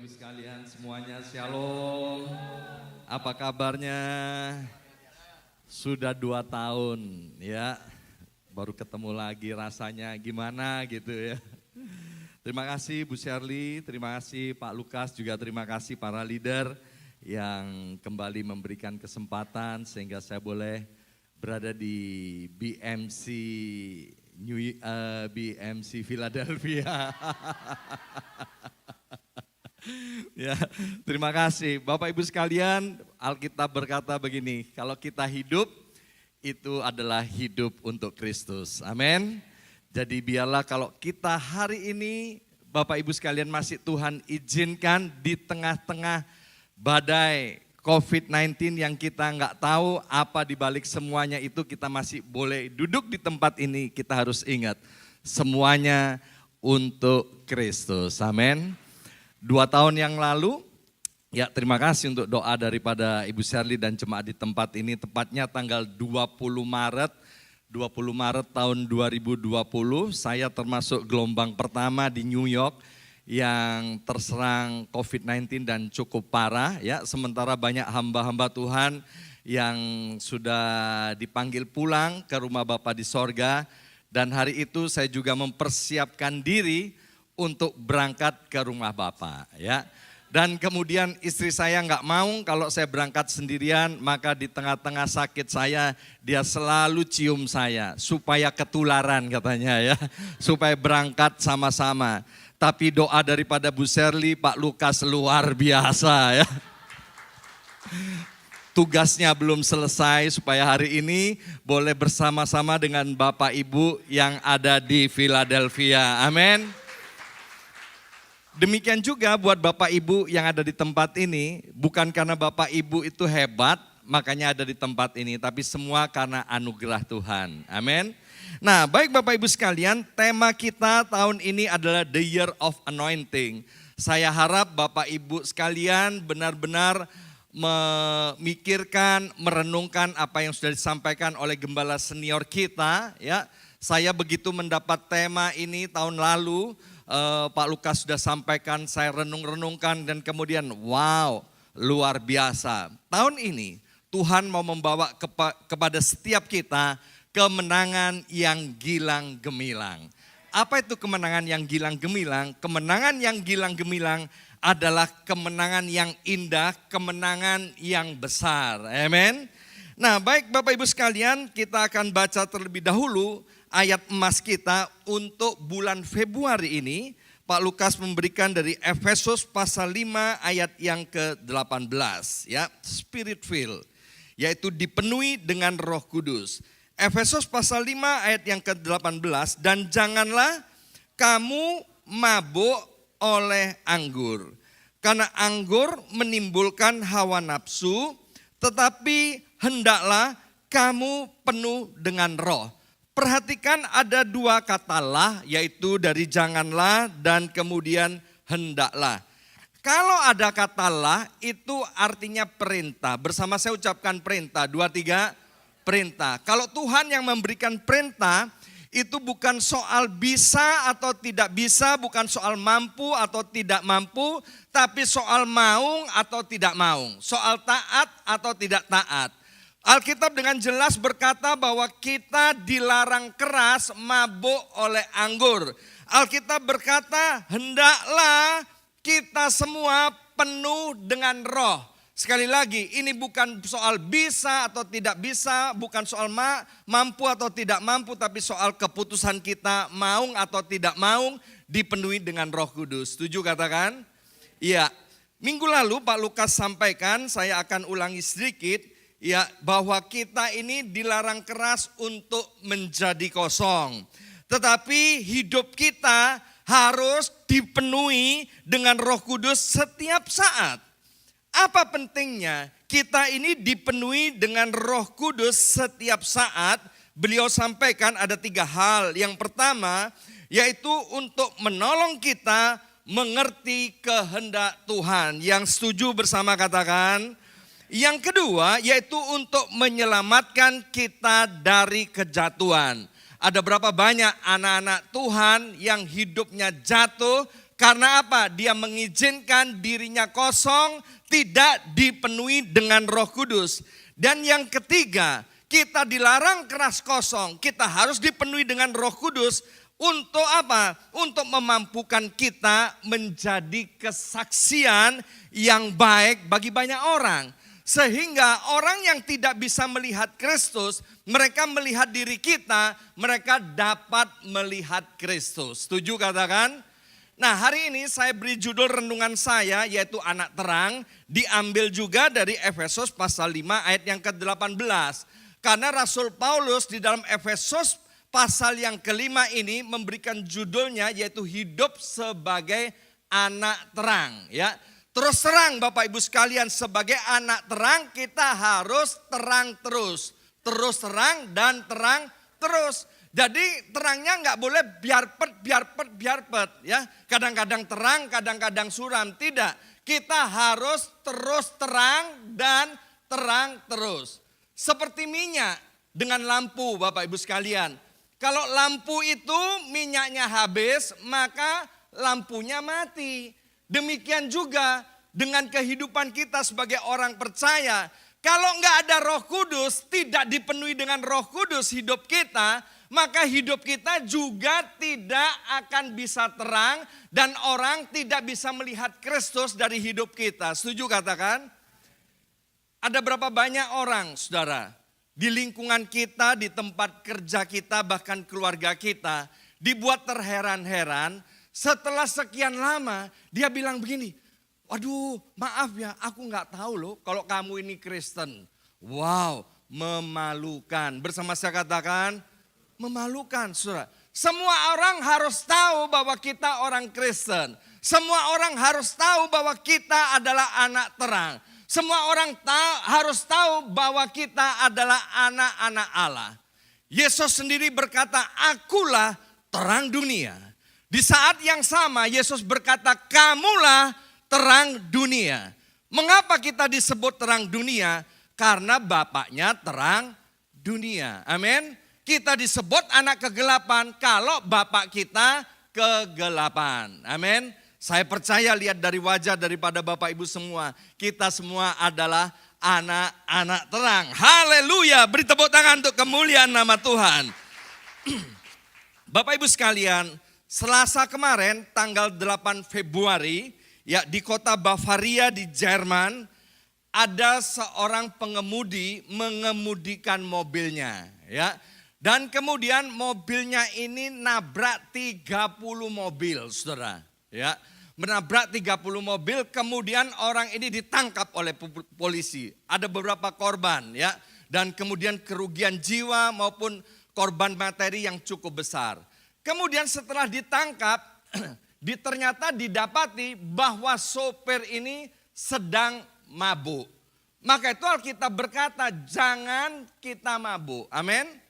Ibu sekalian semuanya, shalom. Apa kabarnya? Sudah 2 tahun ya, baru ketemu lagi, rasanya gimana gitu ya. Terima kasih Bu Shirley, terima kasih Pak Lukas, juga terima kasih para leader yang kembali memberikan kesempatan sehingga saya boleh berada di BMC Philadelphia. Ya, terima kasih. Bapak Ibu sekalian, Alkitab berkata begini, kalau kita hidup, itu adalah hidup untuk Kristus. Amin. Jadi biarlah kalau kita hari ini, Bapak Ibu sekalian masih Tuhan izinkan di tengah-tengah badai COVID-19 yang kita nggak tahu apa dibalik semuanya itu, kita masih boleh duduk di tempat ini, kita harus ingat, semuanya untuk Kristus. Amin. 2 tahun yang lalu, ya terima kasih untuk doa daripada Ibu Shirley dan jemaat di tempat ini, tepatnya tanggal 20 Maret tahun 2020, saya termasuk gelombang pertama di New York yang terserang COVID-19 dan cukup parah ya, sementara banyak hamba-hamba Tuhan yang sudah dipanggil pulang ke rumah Bapa di sorga, dan hari itu saya juga mempersiapkan diri untuk berangkat ke rumah Bapak ya. Dan kemudian istri saya nggak mau kalau saya berangkat sendirian, maka di tengah-tengah sakit saya dia selalu cium saya supaya ketularan katanya ya, supaya berangkat sama-sama. Tapi doa daripada Bu Shirley, Pak Lukas luar biasa ya. Tugasnya belum selesai supaya hari ini boleh bersama-sama dengan Bapak Ibu yang ada di Philadelphia. Amin. Demikian juga buat Bapak Ibu yang ada di tempat ini, bukan karena Bapak Ibu itu hebat, makanya ada di tempat ini, tapi semua karena anugerah Tuhan. Amin. Nah, baik Bapak Ibu sekalian, tema kita tahun ini adalah The Year of Anointing. Saya harap Bapak Ibu sekalian benar-benar memikirkan, merenungkan apa yang sudah disampaikan oleh gembala senior kita. Ya, saya begitu mendapat tema ini tahun lalu, Pak Lukas sudah sampaikan, saya renung-renungkan dan kemudian wow, luar biasa. Tahun ini Tuhan mau membawa kepada setiap kita kemenangan yang gilang gemilang. Apa itu kemenangan yang gilang gemilang? Kemenangan yang gilang gemilang adalah kemenangan yang indah, kemenangan yang besar. Amin. Nah, baik Bapak Ibu sekalian, kita akan baca terlebih dahulu ayat emas kita untuk bulan Februari ini. Pak Lukas memberikan dari Efesus pasal 5 ayat yang ke-18 ya, Spirit filled, yaitu dipenuhi dengan Roh Kudus. Efesus pasal 5 ayat yang ke-18, dan janganlah kamu mabuk oleh anggur, karena anggur menimbulkan hawa nafsu, tetapi hendaklah kamu penuh dengan roh. Perhatikan ada 2 kata lah, yaitu dari janganlah dan kemudian hendaklah. Kalau ada kata lah itu artinya perintah. Bersama saya ucapkan perintah, 2, 3, perintah. Kalau Tuhan yang memberikan perintah, itu bukan soal bisa atau tidak bisa, bukan soal mampu atau tidak mampu, tapi soal mau atau tidak mau, soal taat atau tidak taat. Alkitab dengan jelas berkata bahwa kita dilarang keras mabuk oleh anggur. Alkitab berkata hendaklah kita semua penuh dengan roh. Sekali lagi, ini bukan soal bisa atau tidak bisa, bukan soal mampu atau tidak mampu, tapi soal keputusan kita mau atau tidak mau dipenuhi dengan Roh Kudus. Setuju katakan? Iya. Minggu lalu Pak Lukas sampaikan, saya akan ulangi sedikit, ya, bahwa kita ini dilarang keras untuk menjadi kosong. Tetapi hidup kita harus dipenuhi dengan Roh Kudus setiap saat. Apa pentingnya kita ini dipenuhi dengan Roh Kudus setiap saat? Beliau sampaikan ada 3 hal. Yang pertama yaitu untuk menolong kita mengerti kehendak Tuhan. Yang setuju bersama katakan. Yang kedua yaitu untuk menyelamatkan kita dari kejatuhan. Ada berapa banyak anak-anak Tuhan yang hidupnya jatuh Karena apa? Dia mengizinkan dirinya kosong, tidak dipenuhi dengan Roh Kudus. Dan yang ketiga, kita dilarang keras kosong, kita harus dipenuhi dengan Roh Kudus. Untuk apa? Untuk memampukan kita menjadi kesaksian yang baik bagi banyak orang. Sehingga orang yang tidak bisa melihat Kristus, mereka melihat diri kita, mereka dapat melihat Kristus. Setuju katakan? Nah, hari ini saya beri judul renungan saya yaitu anak terang, diambil juga dari Efesus pasal 5 ayat yang ke-18. Karena Rasul Paulus di dalam Efesus pasal yang kelima ini memberikan judulnya yaitu hidup sebagai anak terang, ya. Terus terang Bapak Ibu sekalian, sebagai anak terang kita harus terang terus. Terus terang dan terang terus. Jadi terangnya nggak boleh biarpet ya. Kadang-kadang terang, kadang-kadang suram. Tidak, kita harus terus terang dan terang terus. Seperti minyak dengan lampu Bapak Ibu sekalian. Kalau lampu itu minyaknya habis, maka lampunya mati. Demikian juga dengan kehidupan kita sebagai orang percaya. Kalau nggak ada Roh Kudus, tidak dipenuhi dengan Roh Kudus hidup kita, maka hidup kita juga tidak akan bisa terang dan orang tidak bisa melihat Kristus dari hidup kita. Setuju katakan? Ada berapa banyak orang, saudara, di lingkungan kita, di tempat kerja kita, bahkan keluarga kita, dibuat terheran-heran setelah sekian lama dia bilang begini, waduh maaf ya aku nggak tahu loh kalau kamu ini Kristen. Wow, memalukan. Bersama saya katakan, memalukan, saudara. Semua orang harus tahu bahwa kita orang Kristen. Semua orang harus tahu bahwa kita adalah anak terang. Semua orang harus tahu bahwa kita adalah anak-anak Allah. Yesus sendiri berkata, akulah terang dunia. Di saat yang sama Yesus berkata, kamulah terang dunia. Mengapa kita disebut terang dunia? Karena Bapaknya terang dunia. Amin. Kita disebut anak kegelapan kalau Bapak kita kegelapan. Amin. Saya percaya lihat dari wajah daripada Bapak Ibu semua, kita semua adalah anak-anak terang. Haleluya, beri tepuk tangan untuk kemuliaan nama Tuhan. Bapak Ibu sekalian, Selasa kemarin tanggal 8 Februari ya di kota Bavaria di Jerman, ada seorang pengemudi mengemudikan mobilnya ya. Dan kemudian mobilnya ini nabrak 30 mobil, saudara. Ya, menabrak 30 mobil, kemudian orang ini ditangkap oleh polisi. Ada beberapa korban ya, dan kemudian kerugian jiwa maupun korban materi yang cukup besar. Kemudian setelah ditangkap, ternyata didapati bahwa sopir ini sedang mabuk. Maka itu Alkitab berkata, jangan kita mabuk. Amin.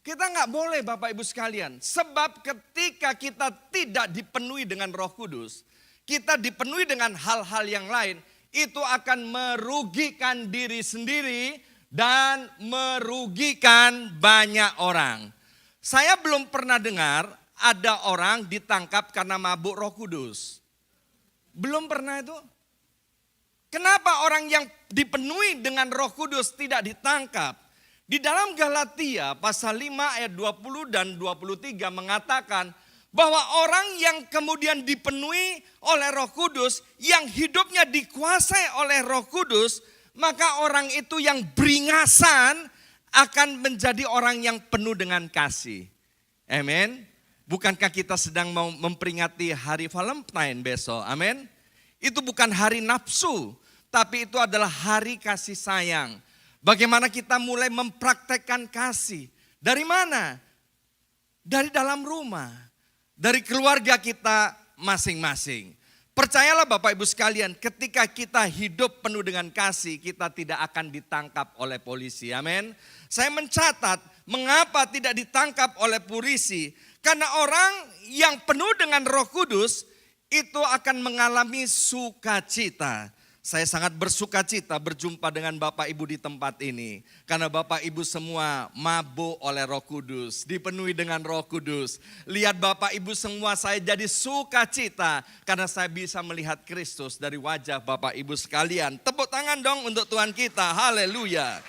Kita nggak boleh Bapak Ibu sekalian. Sebab ketika kita tidak dipenuhi dengan Roh Kudus, kita dipenuhi dengan hal-hal yang lain, itu akan merugikan diri sendiri dan merugikan banyak orang. Saya belum pernah dengar ada orang ditangkap karena mabuk Roh Kudus. Belum pernah itu. Kenapa orang yang dipenuhi dengan Roh Kudus tidak ditangkap? Di dalam Galatia pasal 5 ayat 20 dan 23 mengatakan bahwa orang yang kemudian dipenuhi oleh Roh Kudus, yang hidupnya dikuasai oleh Roh Kudus, maka orang itu yang beringasan akan menjadi orang yang penuh dengan kasih. Amin. Bukankah kita sedang mau memperingati hari Valentine besok? Amin. Itu bukan hari nafsu, tapi itu adalah hari kasih sayang. Bagaimana kita mulai mempraktekkan kasih? Dari mana? Dari dalam rumah, dari keluarga kita masing-masing. Percayalah Bapak Ibu sekalian, ketika kita hidup penuh dengan kasih, kita tidak akan ditangkap oleh polisi. Amin. Saya mencatat mengapa tidak ditangkap oleh polisi. Karena orang yang penuh dengan Roh Kudus itu akan mengalami sukacita. Saya sangat bersuka cita berjumpa dengan Bapak Ibu di tempat ini. Karena Bapak Ibu semua mabuk oleh Roh Kudus, dipenuhi dengan Roh Kudus. Lihat Bapak Ibu semua, saya jadi sukacita karena saya bisa melihat Kristus dari wajah Bapak Ibu sekalian. Tepuk tangan dong untuk Tuhan kita, haleluya.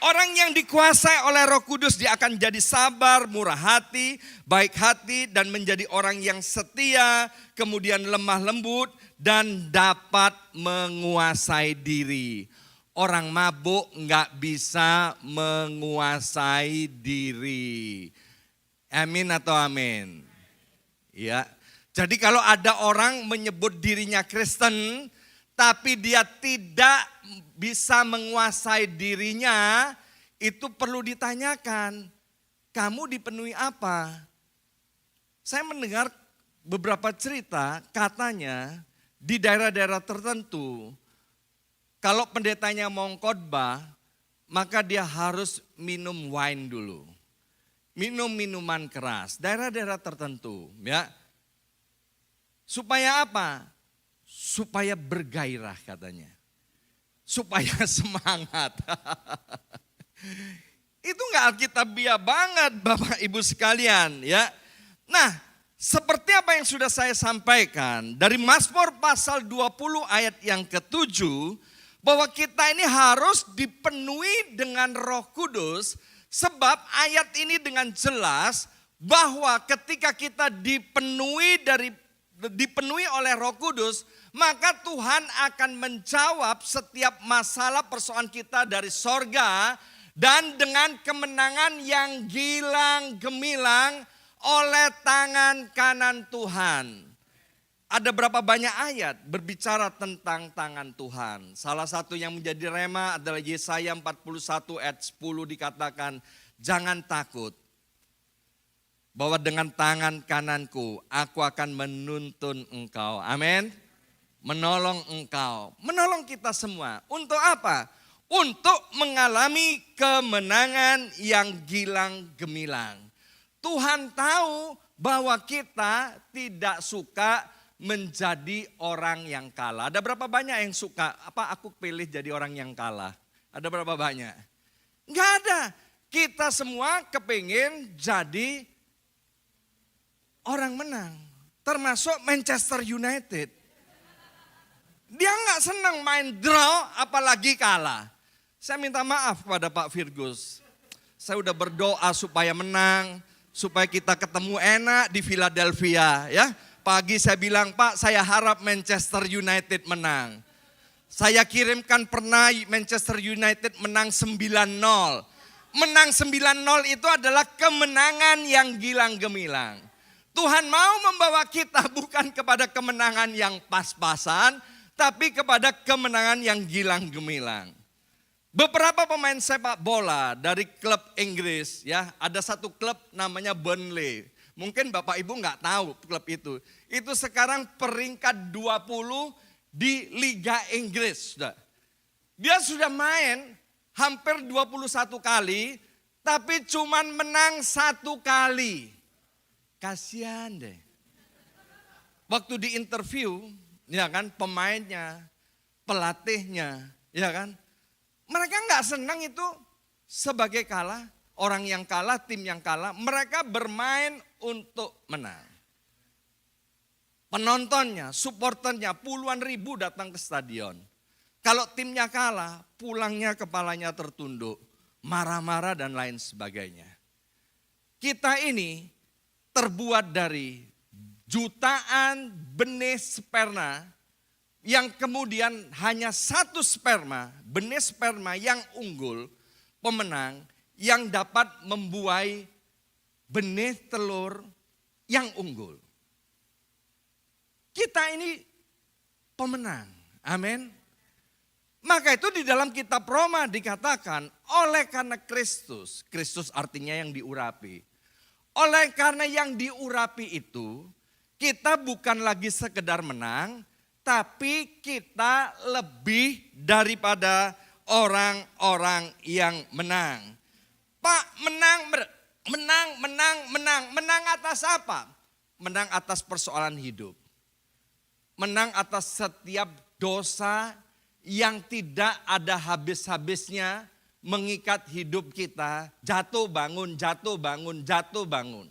Orang yang dikuasai oleh Roh Kudus, dia akan jadi sabar, murah hati, baik hati, dan menjadi orang yang setia, kemudian lemah lembut, dan dapat menguasai diri. Orang mabuk nggak bisa menguasai diri. Amin atau amin? Ya. Jadi kalau ada orang menyebut dirinya Kristen, tapi dia tidak bisa menguasai dirinya, itu perlu ditanyakan, kamu dipenuhi apa? Saya mendengar beberapa cerita, katanya di daerah-daerah tertentu, kalau pendetanya mau khotbah, maka dia harus minum wine dulu. Minum minuman keras, daerah-daerah tertentu, ya. Supaya apa? Supaya bergairah katanya. Supaya semangat. Itu enggak alkitabiah banget Bapak Ibu sekalian, ya. Nah, seperti apa yang sudah saya sampaikan dari Mazmur pasal 20 ayat yang ke-7, bahwa kita ini harus dipenuhi dengan Roh Kudus, sebab ayat ini dengan jelas bahwa ketika kita dipenuhi oleh Roh Kudus, maka Tuhan akan menjawab setiap masalah persoalan kita dari sorga, dan dengan kemenangan yang gilang gemilang oleh tangan kanan Tuhan. Ada berapa banyak ayat berbicara tentang tangan Tuhan. Salah satu yang menjadi rema adalah Yesaya 41 ayat 10 dikatakan, jangan takut, bahwa dengan tangan kananku aku akan menuntun engkau. Amin. Menolong engkau, menolong kita semua. Untuk apa? Untuk mengalami kemenangan yang gilang gemilang. Tuhan tahu bahwa kita tidak suka menjadi orang yang kalah. Ada berapa banyak yang suka, aku pilih jadi orang yang kalah? Ada berapa banyak? Enggak ada. Kita semua kepingin jadi orang menang. Termasuk Manchester United. Dia nggak senang main draw, apalagi kalah. Saya minta maaf kepada Pak Virgus. Saya udah berdoa supaya menang, supaya kita ketemu enak di Philadelphia. Ya, pagi saya bilang, Pak, saya harap Manchester United menang. Saya kirimkan pernah Manchester United menang 9-0. Menang 9-0 itu adalah kemenangan yang gilang gemilang. Tuhan mau membawa kita bukan kepada kemenangan yang pas-pasan, tapi kepada kemenangan yang gilang gemilang. Beberapa pemain sepak bola dari klub Inggris, ya, ada satu klub namanya Burnley. Mungkin Bapak Ibu nggak tahu klub itu. Itu sekarang peringkat 20 di Liga Inggris. Dia sudah main hampir 21 kali, tapi cuman menang 1 kali. Kasihan deh. Waktu di interview, ya kan, pemainnya, pelatihnya, ya kan, mereka nggak senang itu sebagai kalah, orang yang kalah, tim yang kalah. Mereka bermain untuk menang. Penontonnya, supporternya, puluhan ribu datang ke stadion. Kalau timnya kalah, pulangnya kepalanya tertunduk, marah-marah dan lain sebagainya. Kita ini terbuat dari jutaan benih sperma, yang kemudian hanya satu sperma, benih sperma yang unggul, pemenang, yang dapat membuai benih telur yang unggul. Kita ini pemenang, amin. Maka itu di dalam kitab Roma dikatakan, oleh karena Kristus, Kristus artinya yang diurapi. Oleh karena yang diurapi itu, kita bukan lagi sekedar menang, tapi kita lebih daripada orang-orang yang menang. Pak, menang atas apa? Menang atas persoalan hidup. Menang atas setiap dosa yang tidak ada habis-habisnya mengikat hidup kita, jatuh bangun, jatuh bangun, jatuh bangun.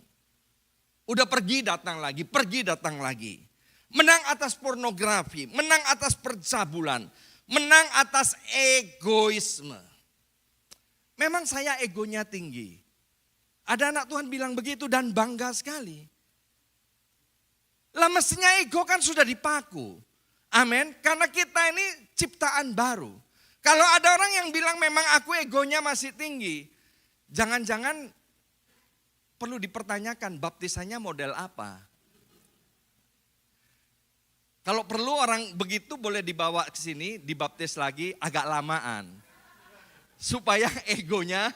Udah pergi datang lagi, pergi datang lagi. Menang atas pornografi, menang atas percabulan, menang atas egoisme. Memang saya egonya tinggi. Ada anak Tuhan bilang begitu dan bangga sekali. Lah mestinya ego kan sudah dipaku. Amin. Karena kita ini ciptaan baru. Kalau ada orang yang bilang memang aku egonya masih tinggi. Jangan-jangan perlu dipertanyakan baptisannya model apa. Kalau perlu orang begitu boleh dibawa ke sini, dibaptis lagi agak lamaan. Supaya egonya,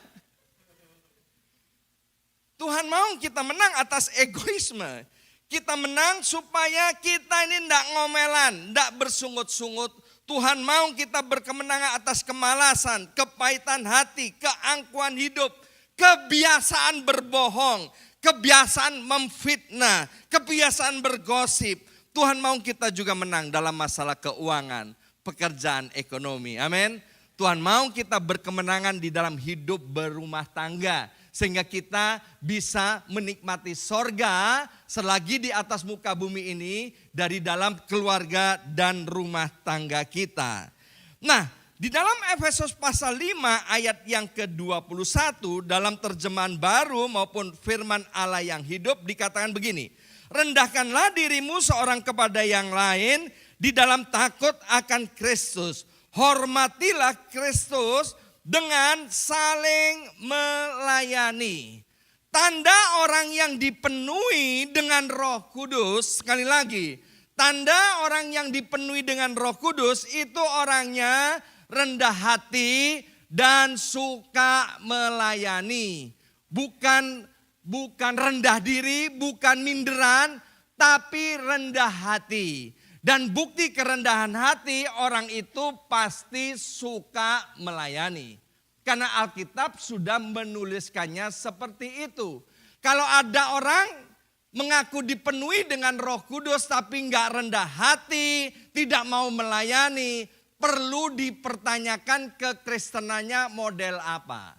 Tuhan mau kita menang atas egoisme. Kita menang supaya kita ini tidak ngomelan, tidak bersungut-sungut. Tuhan mau kita berkemenangan atas kemalasan, kepahitan hati, keangkuhan hidup, kebiasaan berbohong, kebiasaan memfitnah, kebiasaan bergosip. Tuhan mau kita juga menang dalam masalah keuangan, pekerjaan, ekonomi. Amin. Tuhan mau kita berkemenangan di dalam hidup berumah tangga. Sehingga kita bisa menikmati sorga selagi di atas muka bumi ini dari dalam keluarga dan rumah tangga kita. Nah, di dalam Efesus pasal 5 ayat yang ke-21 dalam terjemahan baru maupun firman Allah yang hidup dikatakan begini. Rendahkanlah dirimu seorang kepada yang lain di dalam takut akan Kristus. Hormatilah Kristus dengan saling melayani. Tanda orang yang dipenuhi dengan Roh Kudus, sekali lagi, tanda orang yang dipenuhi dengan Roh Kudus itu orangnya rendah hati dan suka melayani. Bukan rendah diri, bukan minderan, tapi rendah hati. Dan bukti kerendahan hati orang itu pasti suka melayani. Karena Alkitab sudah menuliskannya seperti itu. Kalau ada orang mengaku dipenuhi dengan Roh Kudus tapi enggak rendah hati, tidak mau melayani, perlu dipertanyakan kekristenannya model apa.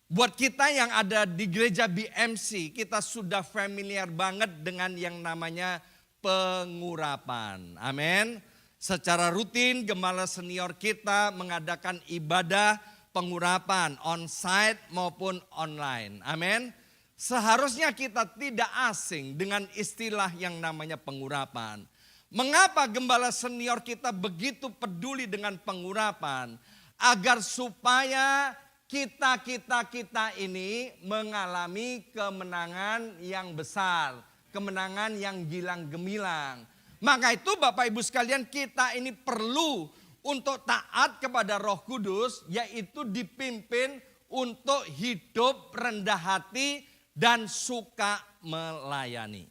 Buat kita yang ada di gereja BMC, kita sudah familiar banget dengan yang namanya pengurapan. Amin. Secara rutin gembala senior kita mengadakan ibadah pengurapan on-site maupun online. Amin. Seharusnya kita tidak asing dengan istilah yang namanya pengurapan. Mengapa gembala senior kita begitu peduli dengan pengurapan? Agar supaya kita ini mengalami kemenangan yang besar. Kemenangan yang gilang gemilang. Maka itu Bapak Ibu sekalian, kita ini perlu untuk taat kepada Roh Kudus, yaitu dipimpin untuk hidup rendah hati dan suka melayani.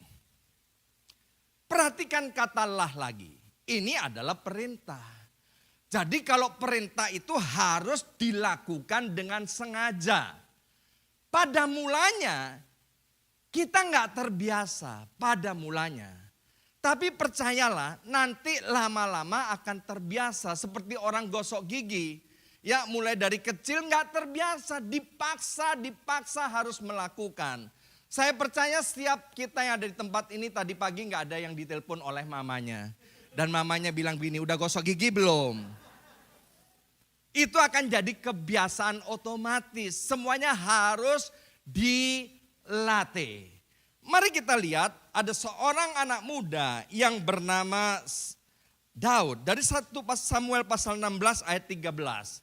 Perhatikan kata lah lagi. Ini adalah perintah. Jadi kalau perintah itu harus dilakukan dengan sengaja. Pada mulanya kita nggak terbiasa pada mulanya. Tapi percayalah nanti lama-lama akan terbiasa seperti orang gosok gigi. Ya mulai dari kecil nggak terbiasa, dipaksa harus melakukan. Saya percaya setiap kita yang ada di tempat ini tadi pagi nggak ada yang ditelepon oleh mamanya. Dan mamanya bilang gini, udah gosok gigi belum? Itu akan jadi kebiasaan otomatis. Semuanya harus dilatih. Mari kita lihat ada seorang anak muda yang bernama Daud. Dari 1 Samuel pasal 16 ayat 13.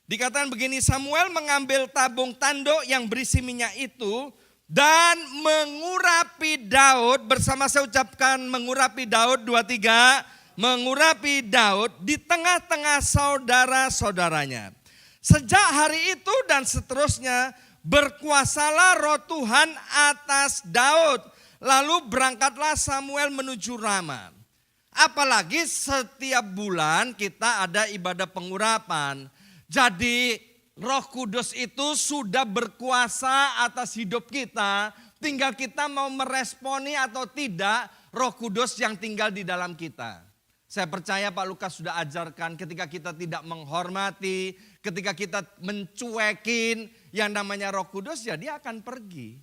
Dikatakan begini, Samuel mengambil tabung tanduk yang berisi minyak itu dan mengurapi Daud, bersama saya ucapkan mengurapi Daud, 23, mengurapi Daud di tengah-tengah saudara-saudaranya. Sejak hari itu dan seterusnya berkuasalah Roh Tuhan atas Daud. Lalu berangkatlah Samuel menuju Rama. Apalagi setiap bulan kita ada ibadah pengurapan. Jadi Roh Kudus itu sudah berkuasa atas hidup kita. Tinggal kita mau meresponi atau tidak Roh Kudus yang tinggal di dalam kita. Saya percaya Pak Lukas sudah ajarkan ketika kita tidak menghormati, ketika kita mencuekin yang namanya Roh Kudus, ya dia akan pergi.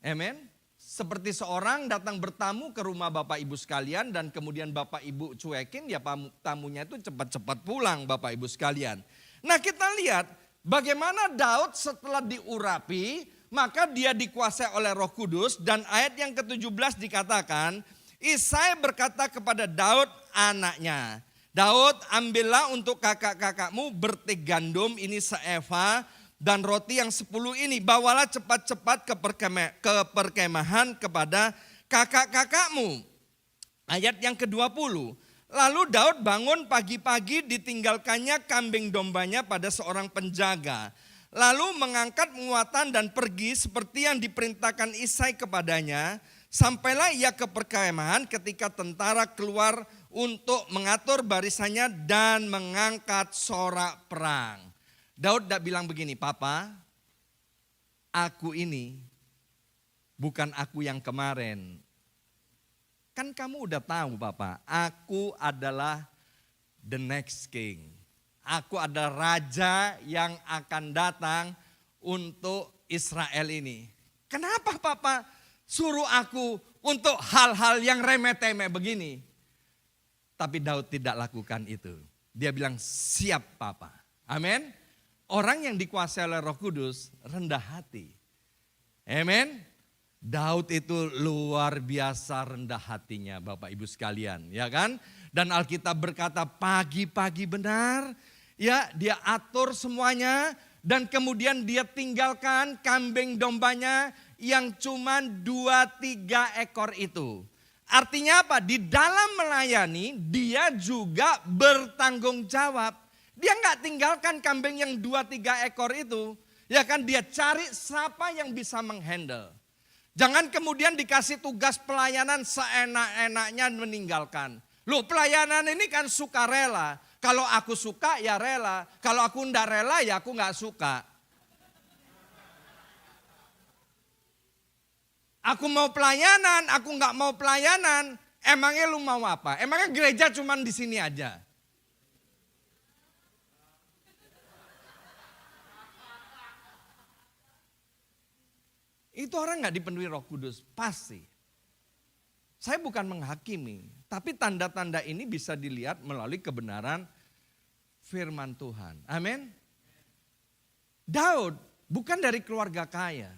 Amen. Seperti seorang datang bertamu ke rumah Bapak Ibu sekalian dan kemudian Bapak Ibu cuekin, ya tamunya itu cepat-cepat pulang Bapak Ibu sekalian. Nah kita lihat bagaimana Daud setelah diurapi, maka dia dikuasai oleh Roh Kudus dan ayat yang ke-17 dikatakan, Isai berkata kepada Daud anaknya, Daud ambillah untuk kakak-kakakmu bertik gandum ini seeva dan roti yang 10 ini. Bawalah cepat-cepat ke perkemahan kepada kakak-kakakmu. Ayat yang ke-20. Lalu Daud bangun pagi-pagi ditinggalkannya kambing dombanya pada seorang penjaga. Lalu mengangkat muatan dan pergi seperti yang diperintahkan Isai kepadanya. Sampailah ia ke perkemahan ketika tentara keluar untuk mengatur barisannya dan mengangkat sorak perang. Daud tidak bilang begini, Papa, aku ini bukan aku yang kemarin. Kan kamu udah tahu Papa, aku adalah the next king. Aku adalah raja yang akan datang untuk Israel ini. Kenapa Papa suruh aku untuk hal-hal yang remeh-temeh begini? Tapi Daud tidak lakukan itu. Dia bilang siap Papa. Amin. Orang yang dikuasai oleh Roh Kudus rendah hati. Amin. Daud itu luar biasa rendah hatinya Bapak Ibu sekalian, ya kan? Dan Alkitab berkata pagi-pagi benar, ya dia atur semuanya dan kemudian dia tinggalkan kambing dombanya yang cuma 2-3 ekor itu. Artinya apa? Di dalam melayani dia juga bertanggung jawab. Dia nggak tinggalkan kambing yang 2-3 ekor itu. Ya kan, dia cari siapa yang bisa menghandle. Jangan kemudian dikasih tugas pelayanan seenak-enaknya meninggalkan. Loh, pelayanan ini kan sukarela. Kalau aku suka ya rela. Kalau aku enggak rela ya aku nggak suka. Aku mau pelayanan, aku nggak mau pelayanan. Emangnya lu mau apa? Emangnya gereja cuman di sini aja? Itu orang nggak dipenuhi Roh Kudus, pasti. Saya bukan menghakimi, tapi tanda-tanda ini bisa dilihat melalui kebenaran firman Tuhan. Amin. Daud bukan dari keluarga kaya.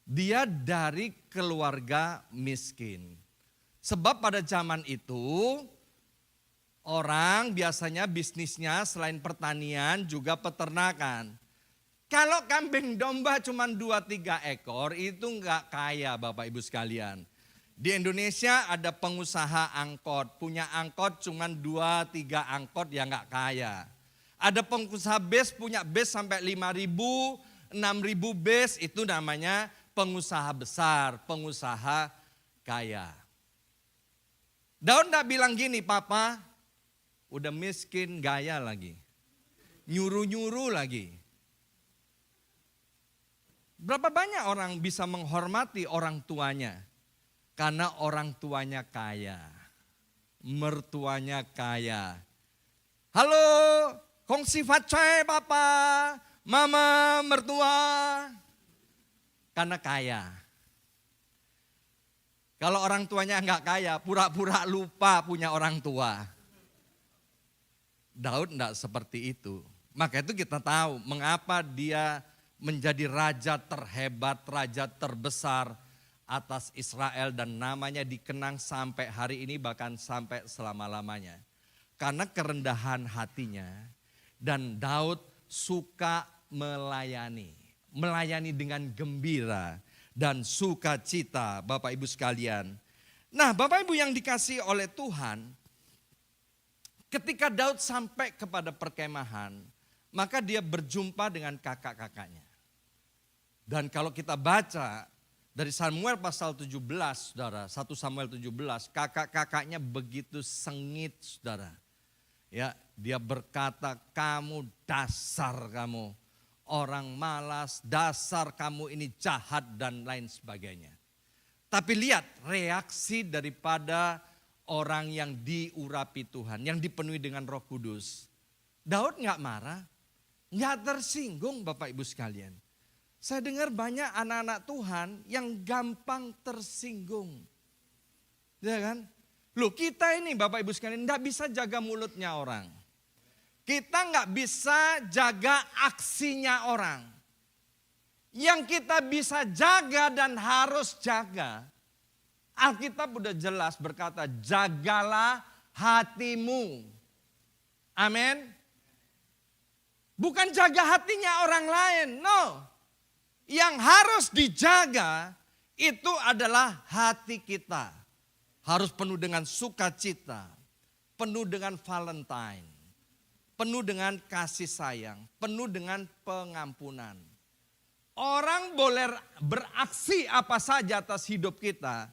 Dia dari keluarga miskin. Sebab pada zaman itu orang biasanya bisnisnya selain pertanian juga peternakan. Kalau kambing domba cuma 2-3 ekor itu enggak kaya Bapak Ibu sekalian. Di Indonesia ada pengusaha angkot, punya angkot cuma 2-3 angkot yang enggak kaya. Ada pengusaha bus punya bus sampai 5.000, 6.000 bus itu namanya pengusaha besar, pengusaha kaya. Daud enggak bilang gini, Papa, udah miskin gaya lagi. Nyuruh-nyuruh lagi. Berapa banyak orang bisa menghormati orang tuanya? Karena orang tuanya kaya. Mertuanya kaya. Halo, kongsi facai Papa, Mama, mertua. Karena kaya. Kalau orang tuanya enggak kaya, pura-pura lupa punya orang tua. Daud enggak seperti itu. Maka itu kita tahu mengapa dia menjadi raja terhebat, raja terbesar atas Israel dan namanya dikenang sampai hari ini bahkan sampai selama-lamanya. Karena kerendahan hatinya dan Daud suka melayani. Melayani dengan gembira dan sukacita Bapak Ibu sekalian. Nah Bapak Ibu yang dikasihi oleh Tuhan, ketika Daud sampai kepada perkemahan, maka dia berjumpa dengan kakak-kakaknya. Dan kalau kita baca dari Samuel pasal 17, saudara, 1 Samuel 17, kakak-kakaknya begitu sengit, saudara. Ya, dia berkata, kamu dasar kamu, orang malas, dasar kamu ini jahat dan lain sebagainya. Tapi lihat reaksi daripada orang yang diurapi Tuhan, yang dipenuhi dengan Roh Kudus. Daud nggak marah, nggak tersinggung Bapak Ibu sekalian. Saya dengar banyak anak-anak Tuhan yang gampang tersinggung. Ya kan? Loh kita ini Bapak Ibu sekalian nggak bisa jaga mulutnya orang. Kita nggak bisa jaga aksinya orang. Yang kita bisa jaga dan harus jaga, Alkitab udah jelas berkata, jagalah hatimu. Amin. Bukan jaga hatinya orang lain, no. Yang harus dijaga itu adalah hati kita. Harus penuh dengan sukacita, penuh dengan Valentine, penuh dengan kasih sayang, penuh dengan pengampunan. Orang boleh beraksi apa saja atas hidup kita.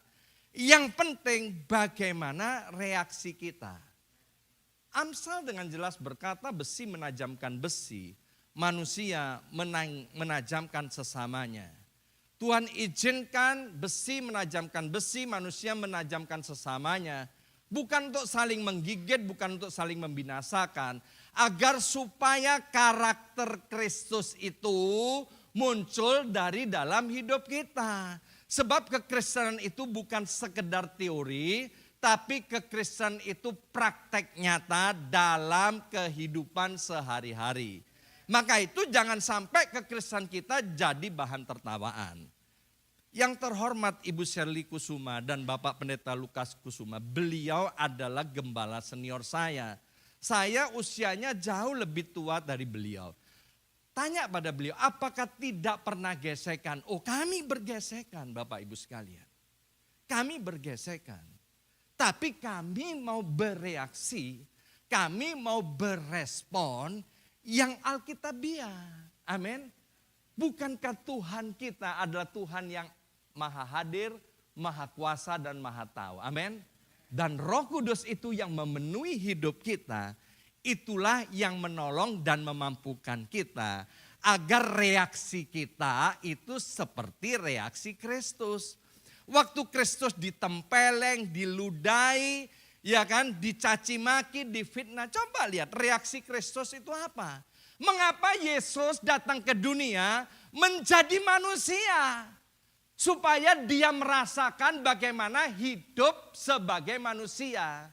Yang penting bagaimana reaksi kita. Amsal dengan jelas berkata besi menajamkan besi, manusia menajamkan sesamanya. Tuhan izinkan besi menajamkan besi, manusia menajamkan sesamanya. Bukan untuk saling menggigit, bukan untuk saling membinasakan. Agar supaya karakter Kristus itu muncul dari dalam hidup kita. Sebab kekristenan itu bukan sekedar teori, tapi kekristenan itu praktek nyata dalam kehidupan sehari-hari. Maka itu jangan sampai kekristenan kita jadi bahan tertawaan. Yang terhormat Ibu Shirley Kusuma dan Bapak Pendeta Lukas Kusuma, beliau adalah gembala senior saya. Saya usianya jauh lebih tua dari beliau. Tanya pada beliau, apakah tidak pernah gesekan? Oh kami bergesekan Bapak Ibu sekalian. Kami bergesekan. Tapi kami mau bereaksi, kami mau berespon yang Alkitabiah. Amin. Bukankah Tuhan kita adalah Tuhan yang maha hadir, maha kuasa dan maha tahu. Amin. Dan Roh Kudus itu yang memenuhi hidup kita. Itulah yang menolong dan memampukan kita agar reaksi kita itu seperti reaksi Kristus. Waktu Kristus ditempeleng, diludahi, ya kan, dicaci maki, difitnah. Coba lihat reaksi Kristus itu apa? Mengapa Yesus datang ke dunia menjadi manusia? Supaya dia merasakan bagaimana hidup sebagai manusia.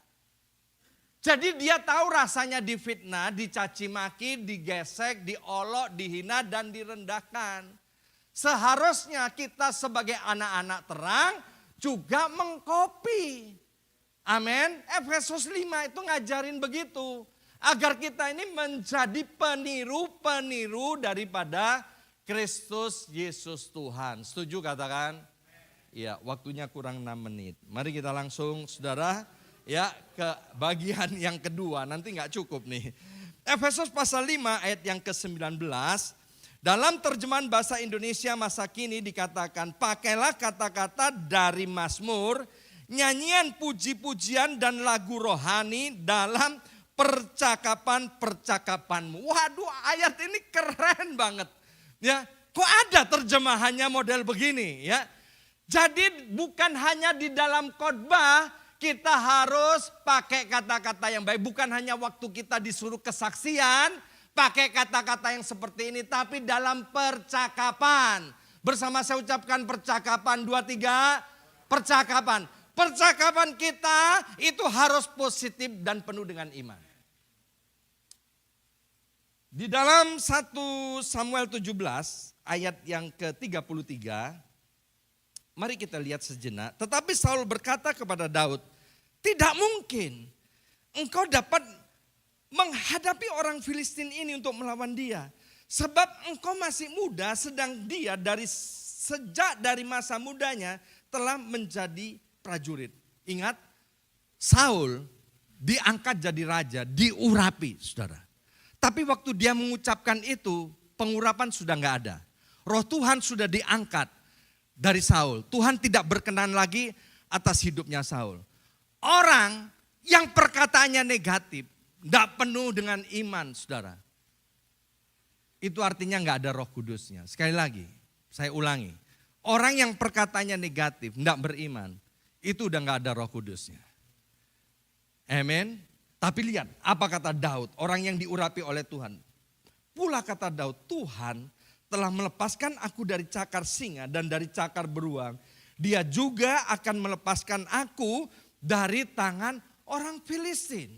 Jadi dia tahu rasanya difitnah, dicaci maki, digesek, diolok, dihina dan direndahkan. Seharusnya kita sebagai anak-anak terang juga mengkopi. Amin. Efesus 5 itu ngajarin begitu. Agar kita ini menjadi peniru-peniru daripada Kristus Yesus Tuhan. Setuju katakan? Ya, waktunya kurang 6 menit. Mari kita langsung saudara. Ya, ke bagian yang kedua, nanti nggak cukup nih. Efesus pasal 5 ayat yang ke-19, dalam terjemahan bahasa Indonesia masa kini dikatakan, pakailah kata-kata dari Mazmur, nyanyian puji-pujian dan lagu rohani dalam percakapan-percakapanmu. Waduh, ayat ini keren banget. Ya, kok ada terjemahannya model begini ya? Jadi bukan hanya di dalam khotbah kita harus pakai kata-kata yang baik. Bukan hanya waktu kita disuruh kesaksian, pakai kata-kata yang seperti ini. Tapi dalam percakapan. Bersama saya ucapkan percakapan, 2, 3, percakapan. Percakapan kita itu harus positif dan penuh dengan iman. Di dalam 1 Samuel 17 ayat yang ke-33. Mari kita lihat sejenak. Tetapi Saul berkata kepada Daud, tidak mungkin engkau dapat menghadapi orang Filistin ini untuk melawan dia. Sebab engkau masih muda, sedang dia sejak dari masa mudanya telah menjadi prajurit. Ingat, Saul diangkat jadi raja, diurapi saudara. Tapi waktu dia mengucapkan itu, pengurapan sudah nggak ada. Roh Tuhan sudah diangkat dari Saul. Tuhan tidak berkenan lagi atas hidupnya Saul. Orang yang perkataannya negatif, tidak penuh dengan iman saudara. Itu artinya nggak ada Roh Kudusnya. Sekali lagi, saya ulangi. Orang yang perkataannya negatif, tidak beriman, itu udah nggak ada Roh Kudusnya. Amin. Tapi lihat apa kata Daud, orang yang diurapi oleh Tuhan. Pula kata Daud, Tuhan telah melepaskan aku dari cakar singa dan dari cakar beruang. Dia juga akan melepaskan aku dari tangan orang Filistin.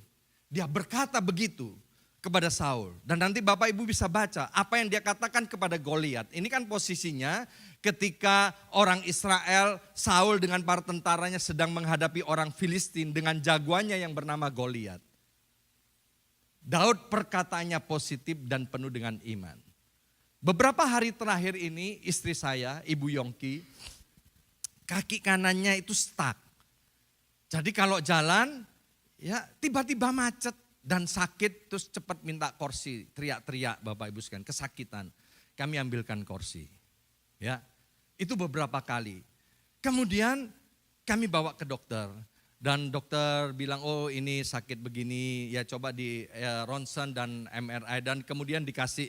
Dia berkata begitu kepada Saul. Dan nanti Bapak Ibu bisa baca apa yang dia katakan kepada Goliat. Ini kan posisinya ketika orang Israel, Saul dengan para tentaranya sedang menghadapi orang Filistin dengan jagoannya yang bernama Goliat. Daud perkataannya positif dan penuh dengan iman. Beberapa hari terakhir ini istri saya, Ibu Yongki, kaki kanannya itu stuck. Jadi kalau jalan ya tiba-tiba macet dan sakit, terus cepat minta kursi, teriak-teriak Bapak Ibu sekalian, kesakitan. Kami ambilkan kursi. Ya, itu beberapa kali. Kemudian kami bawa ke dokter. Dan dokter bilang, oh ini sakit begini, ya coba di ronsen dan MRI. Dan kemudian dikasih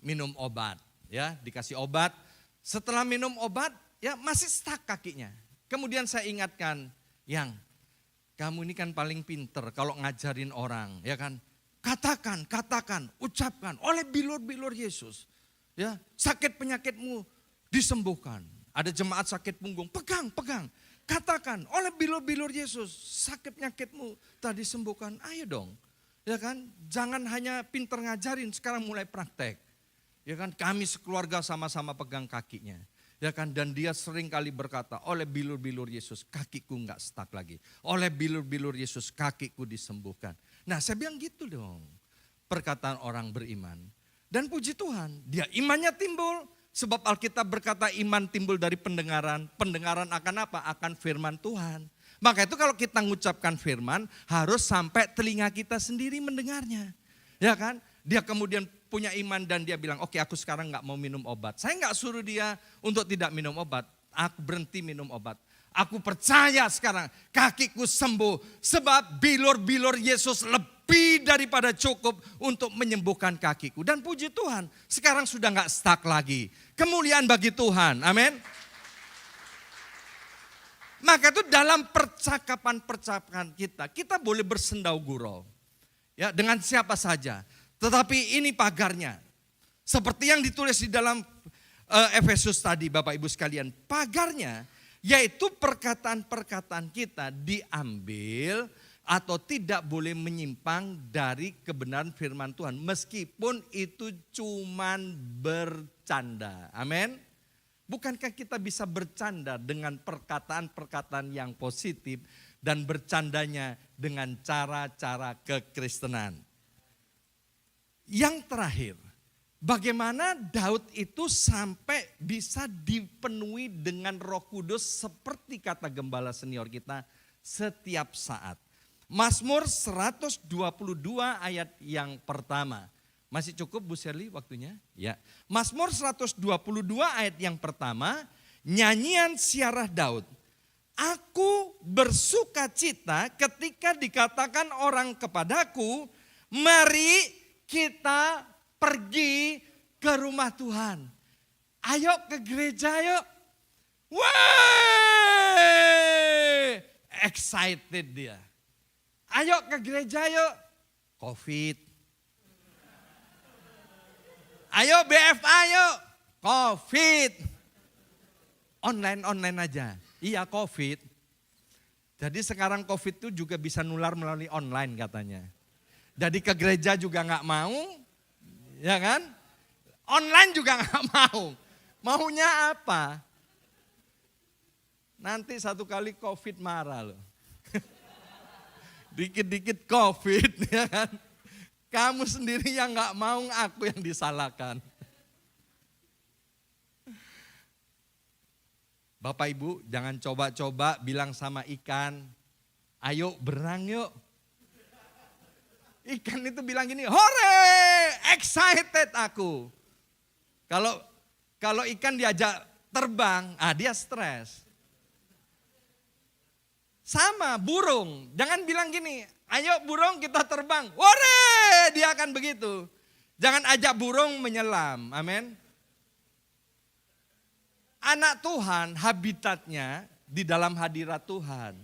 minum obat. Ya, dikasih obat. Setelah minum obat, ya masih stuck kakinya. Kemudian saya ingatkan, Yang, kamu ini kan paling pinter kalau ngajarin orang, ya kan? Katakan, ucapkan oleh bilur-bilur Yesus. Ya, sakit penyakitmu disembuhkan. Ada jemaat sakit punggung, pegang. Katakan oleh bilur-bilur Yesus, sakit penyakitmu tadi sembuhkan. Ayo dong. Ya kan? Jangan hanya pinter ngajarin, sekarang mulai praktek. Ya kan? Kami sekeluarga sama-sama pegang kakinya. Ya kan? Dan dia sering kali berkata, oleh bilur-bilur Yesus kakiku enggak stuck lagi. Oleh bilur-bilur Yesus kakiku disembuhkan. Nah, saya bilang gitu dong. Perkataan orang beriman. Dan puji Tuhan, dia imannya timbul. Sebab Alkitab berkata iman timbul dari pendengaran. Pendengaran akan apa? Akan firman Tuhan. Maka itu kalau kita mengucapkan firman harus sampai telinga kita sendiri mendengarnya. Ya kan? Dia kemudian punya iman dan dia bilang, oke, aku sekarang gak mau minum obat. Saya gak suruh dia untuk tidak minum obat. Aku berhenti minum obat. Aku percaya sekarang kakiku sembuh. Sebab bilur-bilur Yesus lebih daripada cukup untuk menyembuhkan kakiku. Dan puji Tuhan, sekarang sudah gak stuck lagi. Kemuliaan bagi Tuhan, amin. Maka itu dalam percakapan kita boleh bersendau gurau. Ya, dengan siapa saja. Tetapi ini pagarnya. Seperti yang ditulis di dalam Efesus tadi Bapak Ibu sekalian. Pagarnya yaitu perkataan-perkataan kita diambil atau tidak boleh menyimpang dari kebenaran firman Tuhan. Meskipun itu cuman bercanda. Amin. Bukankah kita bisa bercanda dengan perkataan-perkataan yang positif dan bercandanya dengan cara-cara kekristenan. Yang terakhir, bagaimana Daud itu sampai bisa dipenuhi dengan Roh Kudus seperti kata gembala senior kita setiap saat. Mazmur 122 ayat yang pertama. Masih cukup Bu Sherly waktunya? Ya. Mazmur 122 ayat yang pertama, nyanyian siarah Daud. Aku bersuka cita ketika dikatakan orang kepadaku, mari kita pergi ke rumah Tuhan. Ayo ke gereja yuk. Wah, excited dia. Ayo ke gereja yuk. Covid. Ayo BFA yuk. Covid. Online aja. Iya Covid. Jadi sekarang Covid itu juga bisa nular melalui online katanya. Jadi ke gereja juga gak mau, ya kan? Online juga gak mau. Maunya apa? Nanti satu kali Covid marah loh. Dikit-dikit Covid, ya kan? Kamu sendiri yang gak mau, aku yang disalahkan. Bapak Ibu jangan coba-coba bilang sama ikan, ayo berenang yuk. Ikan itu bilang gini, hore, excited aku. Kalau ikan diajak terbang, dia stres. Sama burung, jangan bilang gini, ayo burung kita terbang, hore, dia akan begitu. Jangan ajak burung menyelam, amin. Anak Tuhan habitatnya di dalam hadirat Tuhan.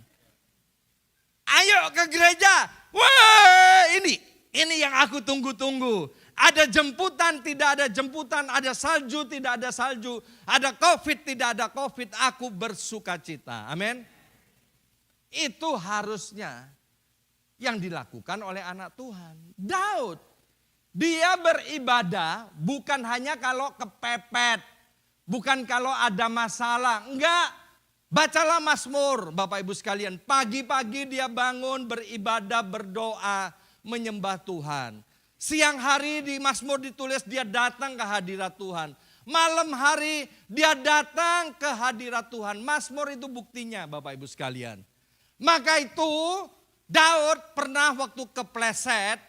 Ayo Ayo ke gereja. Wah, ini yang aku tunggu-tunggu. Ada jemputan, tidak ada jemputan, ada salju, tidak ada salju, ada COVID, tidak ada COVID, aku bersuka cita. Amin. Itu harusnya yang dilakukan oleh anak Tuhan. Daud, dia beribadah bukan hanya kalau kepepet, bukan kalau ada masalah, enggak. Bacalah Mazmur, Bapak Ibu sekalian, pagi-pagi dia bangun beribadah, berdoa, menyembah Tuhan. Siang hari di Mazmur ditulis dia datang ke hadirat Tuhan. Malam hari dia datang ke hadirat Tuhan. Mazmur itu buktinya Bapak Ibu sekalian. Maka itu Daud pernah waktu kepleset,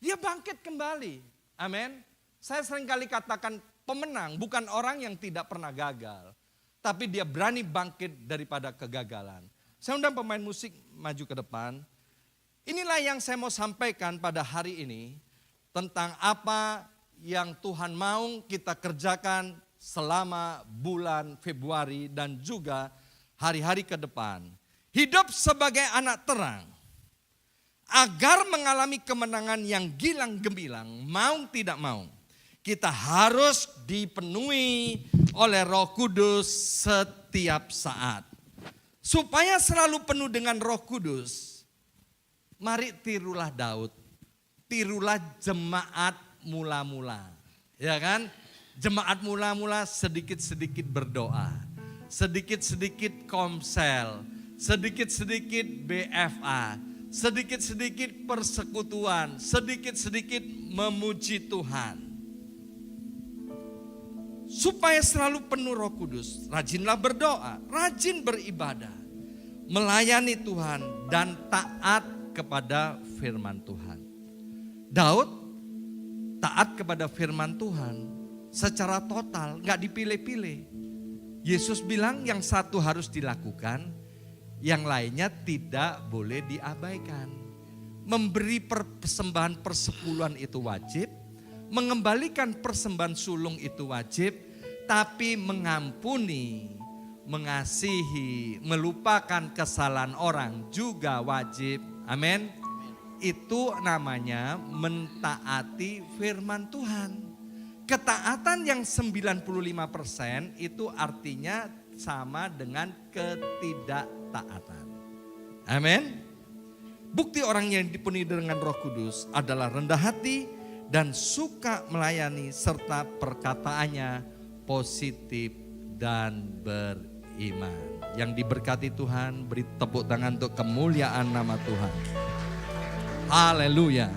dia bangkit kembali. Amin. Saya seringkali katakan pemenang bukan orang yang tidak pernah gagal. Tapi dia berani bangkit daripada kegagalan. Saya undang pemain musik maju ke depan. Inilah yang saya mau sampaikan pada hari ini. Tentang apa yang Tuhan mau kita kerjakan selama bulan Februari dan juga hari-hari ke depan. Hidup sebagai anak terang. Agar mengalami kemenangan yang gilang gemilang, mau tidak mau. Kita harus dipenuhi oleh Roh Kudus setiap saat. Supaya selalu penuh dengan Roh Kudus, mari tirulah Daud. Tirulah jemaat mula-mula, ya kan? Jemaat mula-mula sedikit-sedikit berdoa, sedikit-sedikit komsel, sedikit-sedikit BFA, sedikit-sedikit persekutuan, sedikit-sedikit memuji Tuhan. Supaya selalu penuh Roh Kudus, rajinlah berdoa, rajin beribadah, melayani Tuhan dan taat kepada firman Tuhan. Daud taat kepada firman Tuhan secara total, gak dipilih-pilih. Yesus bilang yang satu harus dilakukan, yang lainnya tidak boleh diabaikan. Memberi persembahan persepuluhan itu wajib, mengembalikan persembahan sulung itu wajib, tapi mengampuni, mengasihi, melupakan kesalahan orang juga wajib. Amin. Itu namanya mentaati firman Tuhan. Ketaatan yang 95% itu artinya sama dengan ketidaktaatan. Amin. Bukti orang yang dipenuhi dengan Roh Kudus adalah rendah hati dan suka melayani serta perkataannya positif dan beriman. Yang diberkati Tuhan, beri tepuk tangan untuk kemuliaan nama Tuhan. Haleluya.